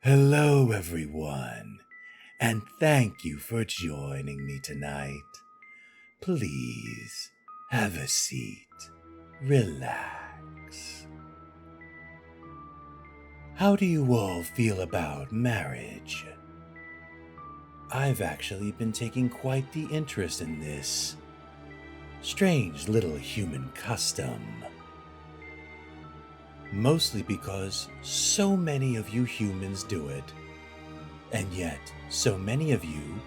Hello, everyone, and thank you for joining me tonight. Please have a seat, relax. How do you all feel about marriage? I've actually been taking quite the interest in this strange little human custom. Mostly because so many of you humans do it, and yet so many of you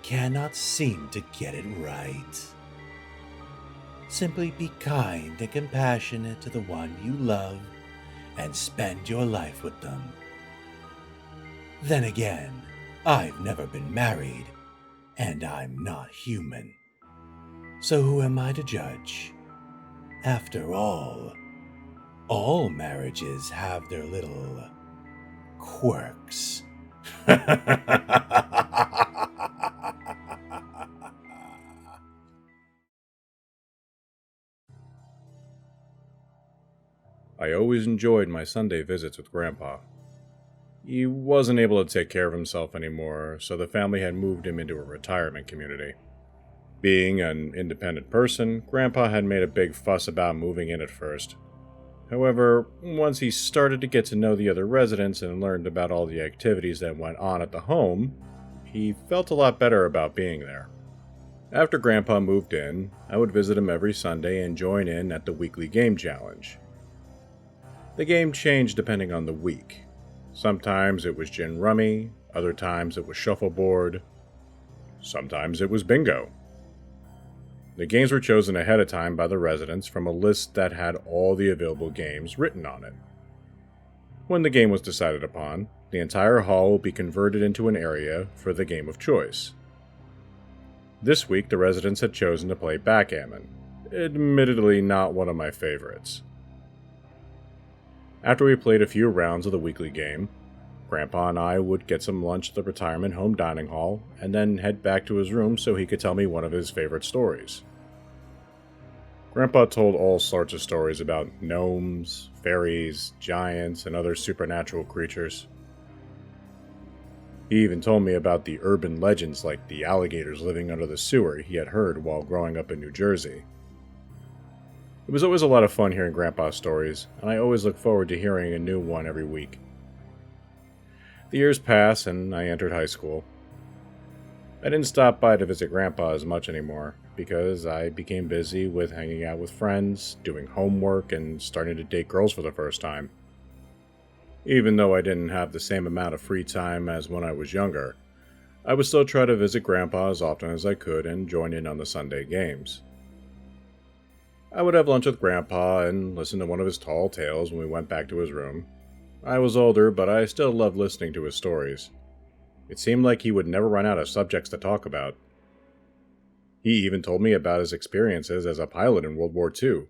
cannot seem to get it right. Simply be kind and compassionate to the one you love and spend your life with them. Then again, I've never been married, and I'm not human. So who am I to judge? After all marriages have their little quirks. I always enjoyed my Sunday visits with Grandpa. He wasn't able to take care of himself anymore, so the family had moved him into a retirement community. Being an independent person, Grandpa had made a big fuss about moving in at first. However, once he started to get to know the other residents and learned about all the activities that went on at the home, he felt a lot better about being there. After Grandpa moved in, I would visit him every Sunday and join in at the weekly game challenge. The game changed depending on the week. Sometimes it was gin rummy, other times it was shuffleboard, sometimes it was bingo. The games were chosen ahead of time by the residents from a list that had all the available games written on it. When the game was decided upon, the entire hall will be converted into an area for the game of choice. This week, the residents had chosen to play backgammon, admittedly not one of my favorites. After we played a few rounds of the weekly game, Grandpa and I would get some lunch at the retirement home dining hall and then head back to his room so he could tell me one of his favorite stories. Grandpa told all sorts of stories about gnomes, fairies, giants, and other supernatural creatures. He even told me about the urban legends like the alligators living under the sewer he had heard while growing up in New Jersey. It was always a lot of fun hearing Grandpa's stories, and I always look forward to hearing a new one every week. The years passed, and I entered high school. I didn't stop by to visit Grandpa as much anymore, because I became busy with hanging out with friends, doing homework, and starting to date girls for the first time. Even though I didn't have the same amount of free time as when I was younger, I would still try to visit Grandpa as often as I could and join in on the Sunday games. I would have lunch with Grandpa and listen to one of his tall tales when we went back to his room. I was older, but I still loved listening to his stories. It seemed like he would never run out of subjects to talk about. He even told me about his experiences as a pilot in World War II.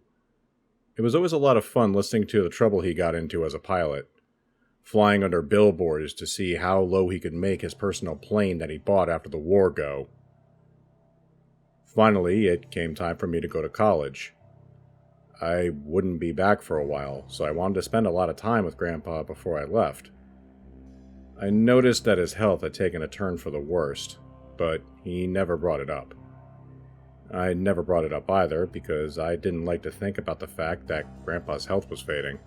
It was always a lot of fun listening to the trouble he got into as a pilot, flying under billboards to see how low he could make his personal plane that he bought after the war go. Finally, it came time for me to go to college. I wouldn't be back for a while, so I wanted to spend a lot of time with Grandpa before I left. I noticed that his health had taken a turn for the worst, but he never brought it up. I never brought it up either because I didn't like to think about the fact that Grandpa's health was fading.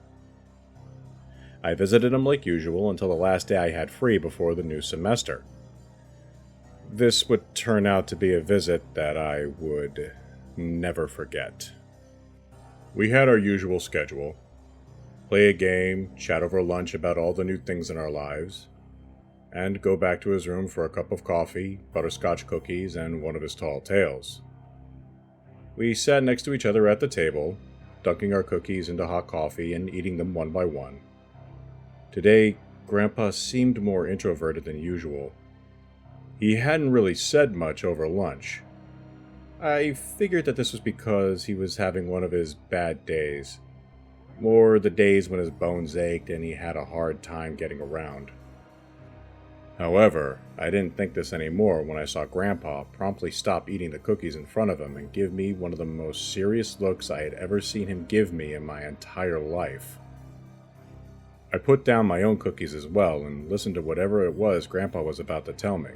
I visited him like usual until the last day I had free before the new semester. This would turn out to be a visit that I would never forget. We had our usual schedule. Play a game, chat over lunch about all the new things in our lives, and go back to his room for a cup of coffee, butterscotch cookies, and one of his tall tales. We sat next to each other at the table, dunking our cookies into hot coffee and eating them one by one. Today, Grandpa seemed more introverted than usual. He hadn't really said much over lunch. I figured that this was because he was having one of his bad days, or the days when his bones ached and he had a hard time getting around. However, I didn't think this anymore when I saw Grandpa promptly stop eating the cookies in front of him and give me one of the most serious looks I had ever seen him give me in my entire life. I put down my own cookies as well and listened to whatever it was Grandpa was about to tell me.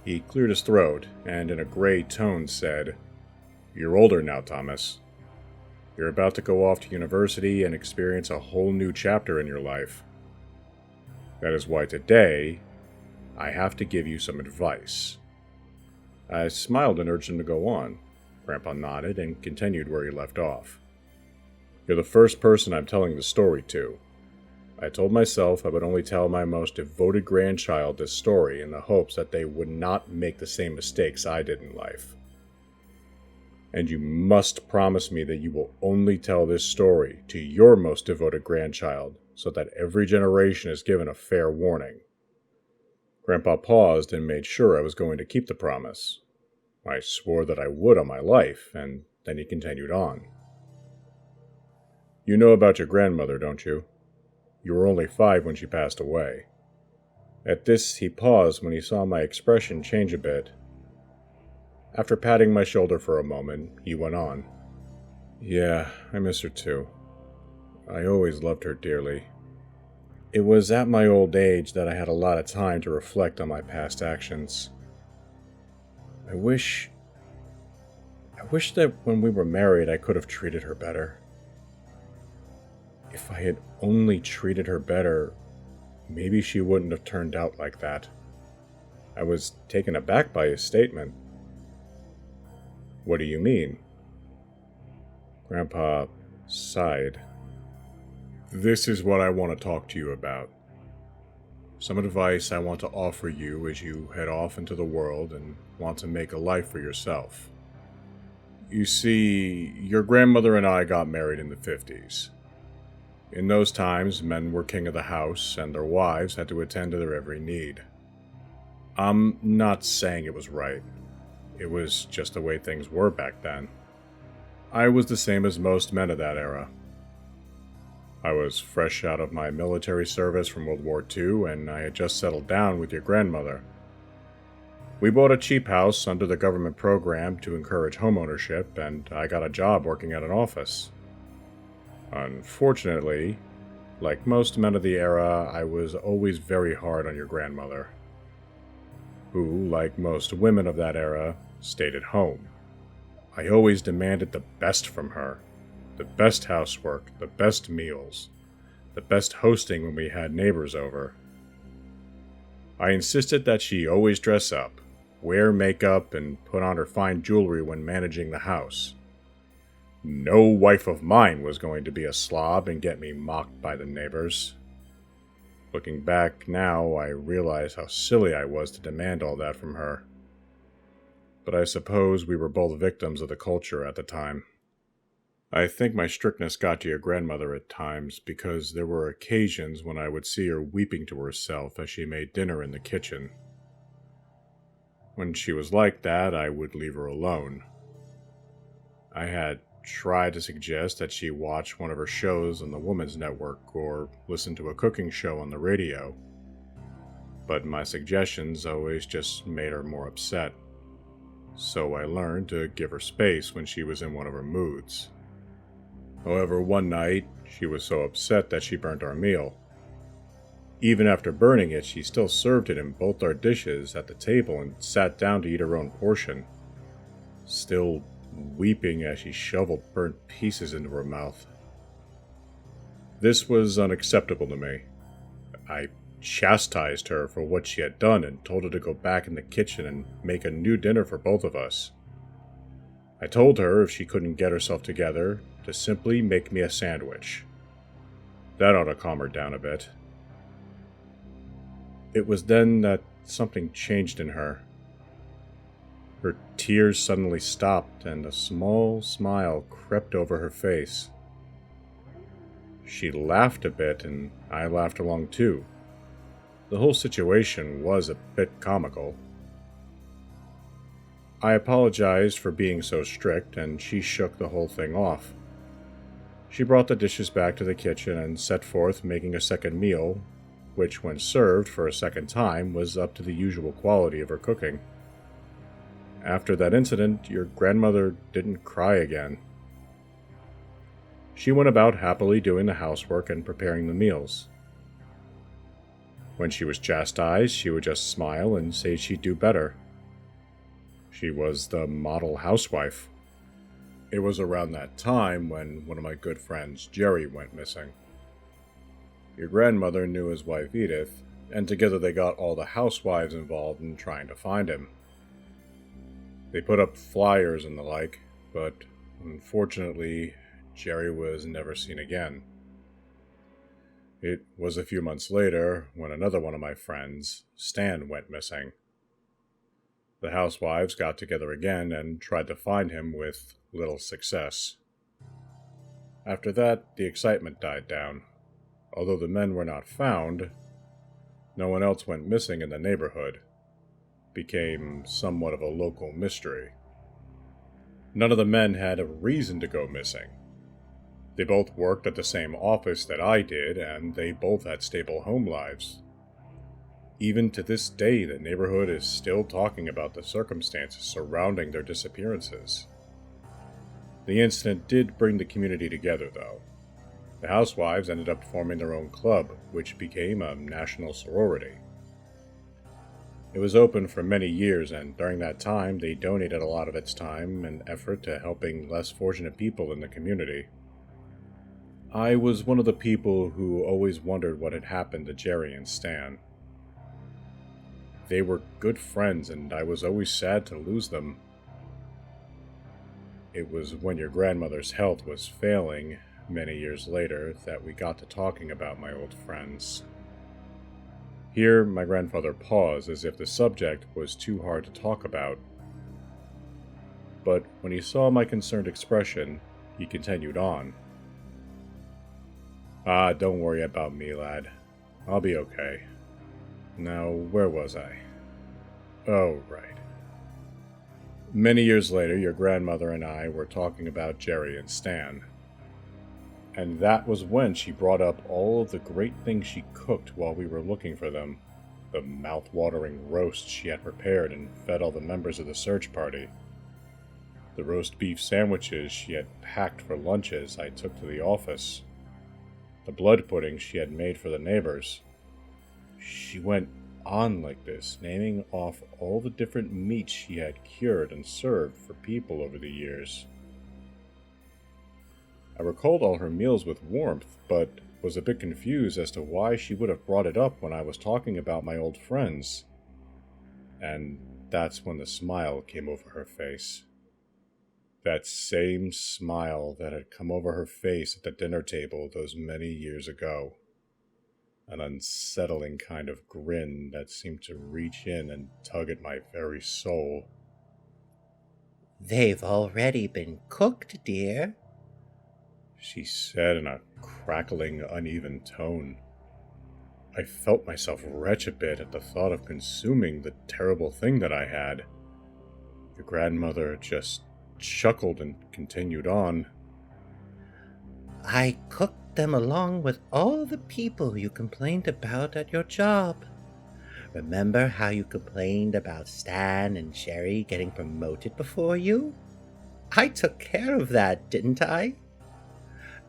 He cleared his throat and in a gray tone said, "You're older now, Thomas. You're about to go off to university and experience a whole new chapter in your life. That is why today, I have to give you some advice." I smiled and urged him to go on. Grandpa nodded and continued where he left off. "You're the first person I'm telling the story to. I told myself I would only tell my most devoted grandchild this story in the hopes that they would not make the same mistakes I did in life. And you must promise me that you will only tell this story to your most devoted grandchild so that every generation is given a fair warning." Grandpa paused and made sure I was going to keep the promise. I swore that I would on my life, and then he continued on. "You know about your grandmother, don't you? You were only 5 when she passed away." At this, he paused when he saw my expression change a bit. After patting my shoulder for a moment, he went on. "Yeah, I miss her too. I always loved her dearly. It was at my old age that I had a lot of time to reflect on my past actions. I wish that when we were married I could have treated her better. If I had only treated her better, maybe she wouldn't have turned out like that." I was taken aback by his statement. "What do you mean?" Grandpa sighed. "This is what I want to talk to you about. Some advice I want to offer you as you head off into the world and want to make a life for yourself. You see, your grandmother and I got married in the 50s. In those times, men were king of the house, and their wives had to attend to their every need. I'm not saying it was right. It was just the way things were back then. I was the same as most men of that era. I was fresh out of my military service from World War II, and I had just settled down with your grandmother. We bought a cheap house under the government program to encourage homeownership, and I got a job working at an office. Unfortunately, like most men of the era, I was always very hard on your grandmother, who, like most women of that era, stayed at home. I always demanded the best from her. The best housework, the best meals, the best hosting when we had neighbors over. I insisted that she always dress up, wear makeup, and put on her fine jewelry when managing the house. No wife of mine was going to be a slob and get me mocked by the neighbors. Looking back now, I realize how silly I was to demand all that from her. But I suppose we were both victims of the culture at the time. I think my strictness got to your grandmother at times because there were occasions when I would see her weeping to herself as she made dinner in the kitchen. When she was like that, I would leave her alone. I had tried to suggest that she watch one of her shows on the Women's Network or listen to a cooking show on the radio, but my suggestions always just made her more upset. So I learned to give her space when she was in one of her moods. However, one night, she was so upset that she burnt our meal. Even after burning it, she still served it in both our dishes at the table and sat down to eat her own portion, still weeping as she shoveled burnt pieces into her mouth. This was unacceptable to me. I chastised her for what she had done and told her to go back in the kitchen and make a new dinner for both of us. I told her if she couldn't get herself together, to simply make me a sandwich. That ought to calm her down a bit. It was then that something changed in her. Her tears suddenly stopped and a small smile crept over her face. She laughed a bit and I laughed along too. The whole situation was a bit comical. I apologized for being so strict and she shook the whole thing off. She brought the dishes back to the kitchen and set forth making a second meal, which when served for a second time was up to the usual quality of her cooking. After that incident, your grandmother didn't cry again. She went about happily doing the housework and preparing the meals. When she was chastised, she would just smile and say she'd do better. She was the model housewife. It was around that time when one of my good friends, Jerry, went missing. Your grandmother knew his wife Edith, and together they got all the housewives involved in trying to find him. They put up flyers and the like, but unfortunately, Jerry was never seen again. It was a few months later when another one of my friends, Stan, went missing. The housewives got together again and tried to find him with little success. After that, the excitement died down. Although the men were not found, no one else went missing in the neighborhood. It became somewhat of a local mystery. None of the men had a reason to go missing. They both worked at the same office that I did, and they both had stable home lives. Even to this day, the neighborhood is still talking about the circumstances surrounding their disappearances. The incident did bring the community together, though. The housewives ended up forming their own club, which became a national sorority. It was open for many years, and during that time, they donated a lot of its time and effort to helping less fortunate people in the community. I was one of the people who always wondered what had happened to Jerry and Stan. They were good friends, and I was always sad to lose them. It was when your grandmother's health was failing, many years later, that we got to talking about my old friends. Here, my grandfather paused as if the subject was too hard to talk about. But when he saw my concerned expression, he continued on. Don't worry about me, lad. I'll be okay. Now, where was I? Oh, right. Many years later, your grandmother and I were talking about Jerry and Stan. And that was when she brought up all of the great things she cooked while we were looking for them. The mouth-watering roast she had prepared and fed all the members of the search party. The roast beef sandwiches she had packed for lunches I took to the office. The blood pudding she had made for the neighbors. She went on like this, naming off all the different meats she had cured and served for people over the years. I recalled all her meals with warmth, but was a bit confused as to why she would have brought it up when I was talking about my old friends. And that's when the smile came over her face. That same smile that had come over her face at the dinner table those many years ago. An unsettling kind of grin that seemed to reach in and tug at my very soul. "They've already been cooked, dear," she said in a crackling, uneven tone. I felt myself retch a bit at the thought of consuming the terrible thing that I had. The grandmother just chuckled and continued on. "I cooked them along with all the people you complained about at your job. Remember how you complained about Stan and Jerry getting promoted before you? I took care of that, didn't I?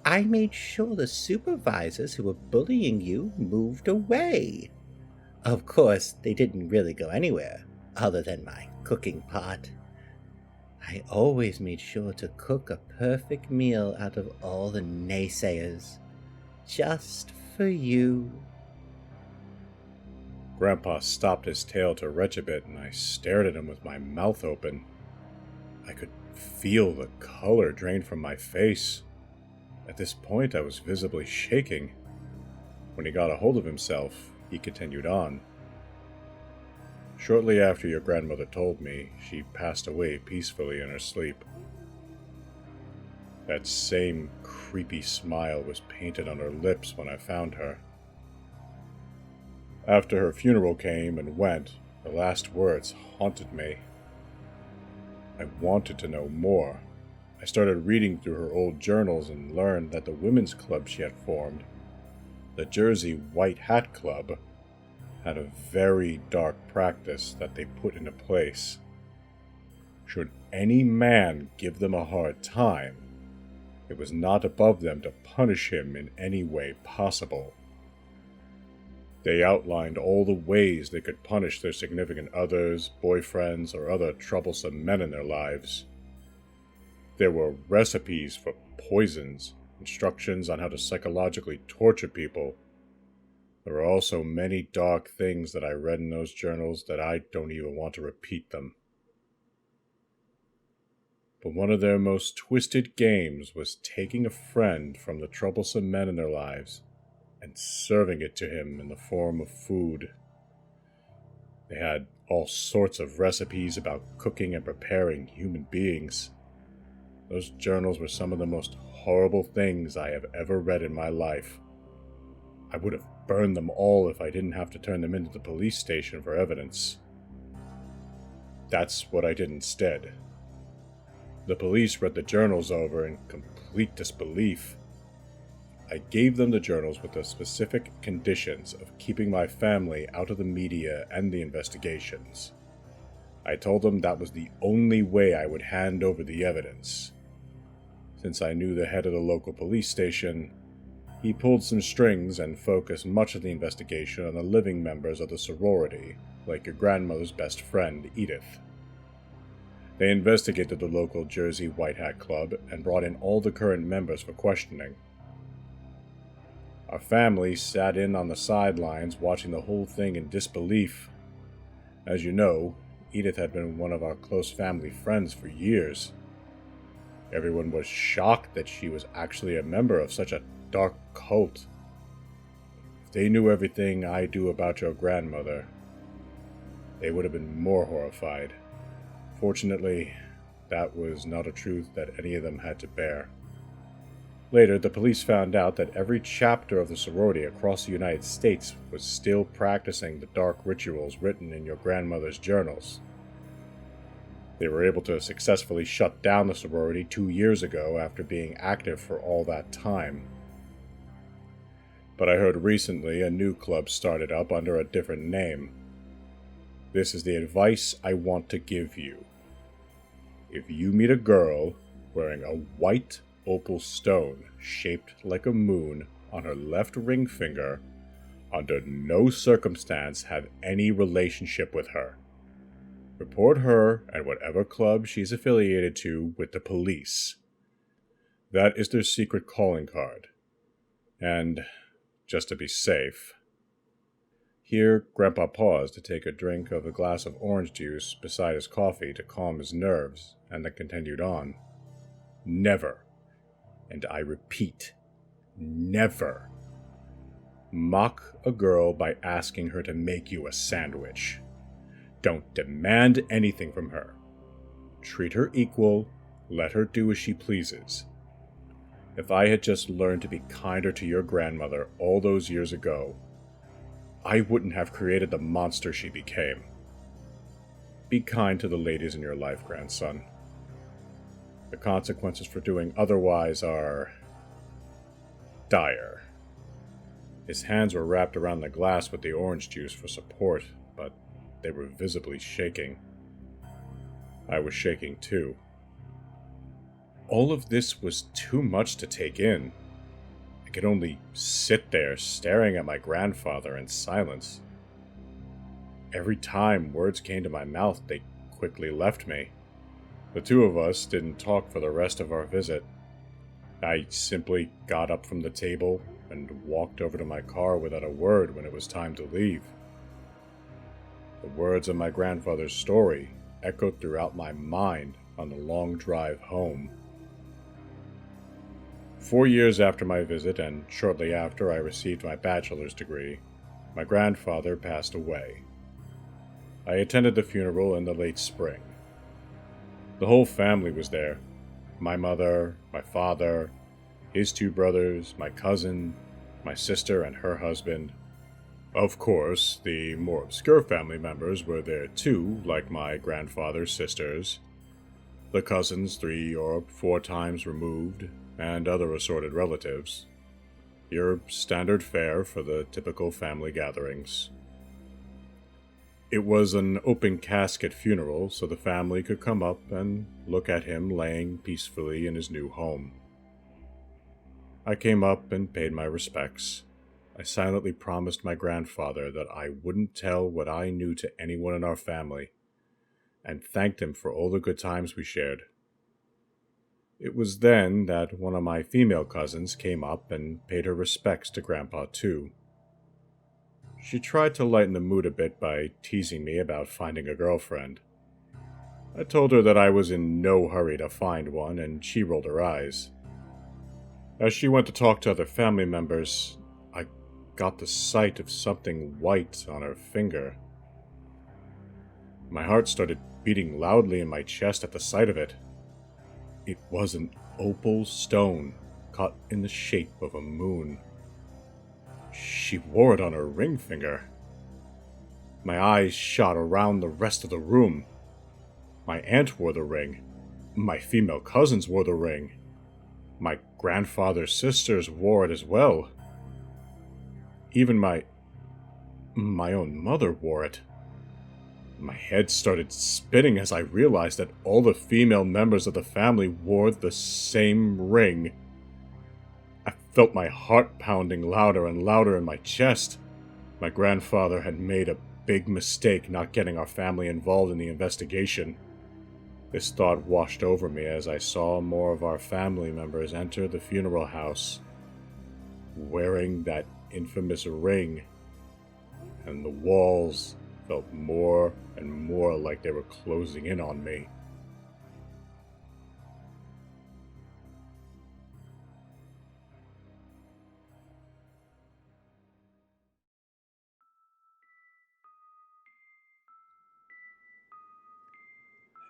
I made sure the supervisors who were bullying you moved away. Of course, they didn't really go anywhere, other than my cooking pot. I always made sure to cook a perfect meal out of all the naysayers, just for you." Grandpa stopped his tale to retch a bit, and I stared at him with my mouth open. I could feel the color drain from my face. At this point, I was visibly shaking. When he got a hold of himself, he continued on. Shortly after your grandmother told me, she passed away peacefully in her sleep. That same creepy smile was painted on her lips when I found her. After her funeral came and went, her last words haunted me. I wanted to know more. I started reading through her old journals and learned that the women's club she had formed, the Jersey White Hat Club, had a very dark practice that they put into place. Should any man give them a hard time, it was not above them to punish him in any way possible. They outlined all the ways they could punish their significant others, boyfriends, or other troublesome men in their lives. There were recipes for poisons, instructions on how to psychologically torture people. There were also many dark things that I read in those journals that I don't even want to repeat them. But one of their most twisted games was taking a friend from the troublesome men in their lives and serving it to him in the form of food. They had all sorts of recipes about cooking and preparing human beings. Those journals were some of the most horrible things I have ever read in my life. I would have burned them all if I didn't have to turn them into the police station for evidence. That's what I did instead. The police read the journals over in complete disbelief. I gave them the journals with the specific conditions of keeping my family out of the media and the investigations. I told them that was the only way I would hand over the evidence. Since I knew the head of the local police station, he pulled some strings and focused much of the investigation on the living members of the sorority, like your grandmother's best friend, Edith. They investigated the local Jersey White Hat Club and brought in all the current members for questioning. Our family sat in on the sidelines watching the whole thing in disbelief. As you know, Edith had been one of our close family friends for years. Everyone was shocked that she was actually a member of such a dark cult. If they knew everything I do about your grandmother, they would have been more horrified. Fortunately, that was not a truth that any of them had to bear. Later, the police found out that every chapter of the sorority across the United States was still practicing the dark rituals written in your grandmother's journals. They were able to successfully shut down the sorority 2 years ago after being active for all that time. But I heard recently a new club started up under a different name. This is the advice I want to give you. If you meet a girl wearing a white opal stone shaped like a moon on her left ring finger, under no circumstance have any relationship with her. Report her and whatever club she's affiliated to with the police. That is their secret calling card. And, just to be safe... Here, Grandpa paused to take a drink of a glass of orange juice beside his coffee to calm his nerves, and then continued on. Never, and I repeat, never, mock a girl by asking her to make you a sandwich. Don't demand anything from her. Treat her equal, let her do as she pleases. If I had just learned to be kinder to your grandmother all those years ago, I wouldn't have created the monster she became. Be kind to the ladies in your life, grandson. The consequences for doing otherwise are... dire. His hands were wrapped around the glass with the orange juice for support, but they were visibly shaking. I was shaking too. All of this was too much to take in. I could only sit there staring at my grandfather in silence. Every time words came to my mouth, they quickly left me. The two of us didn't talk for the rest of our visit. I simply got up from the table and walked over to my car without a word when it was time to leave. The words of my grandfather's story echoed throughout my mind on the long drive home. 4 years after my visit, and shortly after I received my bachelor's degree, my grandfather passed away. I attended the funeral in the late spring. The whole family was there. My mother, my father, his 2 brothers, my cousin, my sister and her husband. Of course, the more obscure family members were there too, like my grandfather's sisters, the cousins 3 or 4 times removed, and other assorted relatives. Your standard fare for the typical family gatherings. It was an open casket funeral, so the family could come up and look at him laying peacefully in his new home. I came up and paid my respects. I silently promised my grandfather that I wouldn't tell what I knew to anyone in our family, and thanked him for all the good times we shared. It was then that one of my female cousins came up and paid her respects to Grandpa, too. She tried to lighten the mood a bit by teasing me about finding a girlfriend. I told her that I was in no hurry to find one, and she rolled her eyes. As she went to talk to other family members, I got the sight of something white on her finger. My heart started beating loudly in my chest at the sight of it. It was an opal stone cut in the shape of a moon. She wore it on her ring finger. My eyes shot around the rest of the room. My aunt wore the ring. My female cousins wore the ring. My grandfather's sisters wore it as well. Even my own mother wore it. My head started spinning as I realized that all the female members of the family wore the same ring. I felt my heart pounding louder and louder in my chest. My grandfather had made a big mistake not getting our family involved in the investigation. This thought washed over me as I saw more of our family members enter the funeral house, wearing that infamous ring, and the walls felt more and more like they were closing in on me.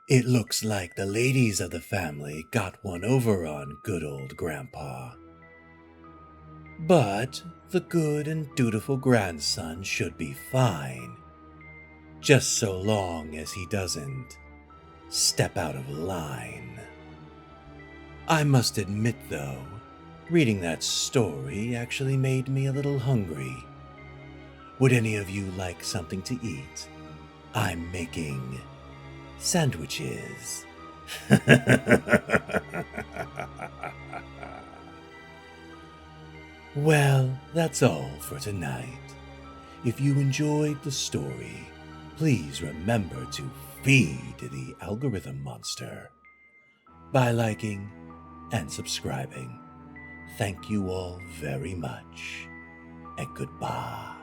It looks like the ladies of the family got one over on good old Grandpa. But the good and dutiful grandson should be fine, just so long as he doesn't step out of line. I must admit, though, reading that story actually made me a little hungry. Would any of you like something to eat? I'm making sandwiches. Well, that's all for tonight. If you enjoyed the story, please remember to feed the algorithm monster by liking and subscribing. Thank you all very much, and goodbye.